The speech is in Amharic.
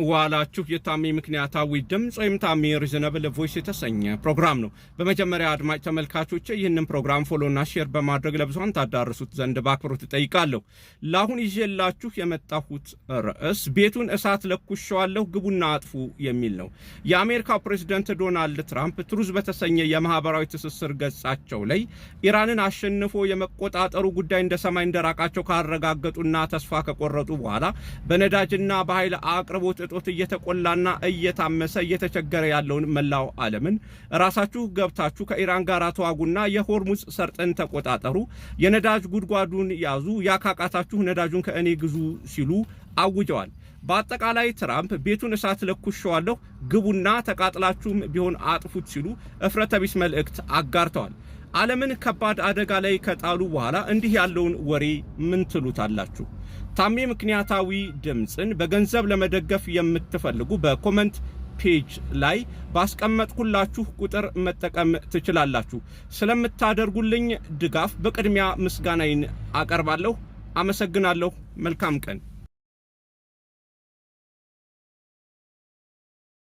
ዋላችሁ የታሚ ምክንያታዊ ድምጽ ወይም ታሚ ሪዝነብል ቮይስ የተሰኘ ፕሮግራም ነው። በመጀመሪያ አድማጭ ተመልካቾች ይህንን ፕሮግራም ፎሎና ሼር በማድረግ ለብዙሃን ታዳርሱት ዘንድ በአክብሮት እጠይቃለሁ። ለአሁን ይዤላችሁ የመጣሁት ርዕስ ቤቱን እሳት ለኩሻለሁ ግቡና አጥፉ የሚል ነው። የአሜሪካው ፕሬዝዳንት ዶናልድ ትራምፕ ትሩዝ በተሰኘ የማህበራዊ ትስስር ገጻቸው ላይ ኢራንን አሸንፎ የመቆጣጠሩ ጉዳይ እንደ ሰማይ እንደራቃቸው ካረጋገጡና ተስፋ ከቆረጡ በኋላ በነዳጅና በኃይል አቅርቦት እጦት እየተቆላና እየታመሰ እየተቸገረ ያለውን መላው ዓለምን ራሳችሁ ገብታችሁ ከኢራን ጋር ተዋጉና የሆርሙዝ ሰርጥን ተቆጣጠሩ፣ የነዳጅ ጉድጓዱን ያዙ፣ ያካቃታችሁ ነዳጁን ከእኔ ግዙ ሲሉ አውጀዋል። በአጠቃላይ ትራምፕ ቤቱን እሳት ለኩሻለሁ ግቡና ተቃጥላችሁም ቢሆን አጥፉት ሲሉ እፍረተ ቢስ መልእክት አጋርተዋል። ዓለምን ከባድ አደጋ ላይ ከጣሉ በኋላ እንዲህ ያለውን ወሬ ምን ትሉታላችሁ? ታሚ ምክንያታዊ ድምጽን በገንዘብ ለመደገፍ የምትፈልጉ በኮሜንት ፔጅ ላይ ባስቀመጥኩላችሁ ቁጥር መጠቀም ትችላላችሁ። ስለምታደርጉልኝ ድጋፍ በቅድሚያ ምስጋናዬን አቀርባለሁ። አመሰግናለሁ። መልካም ቀን።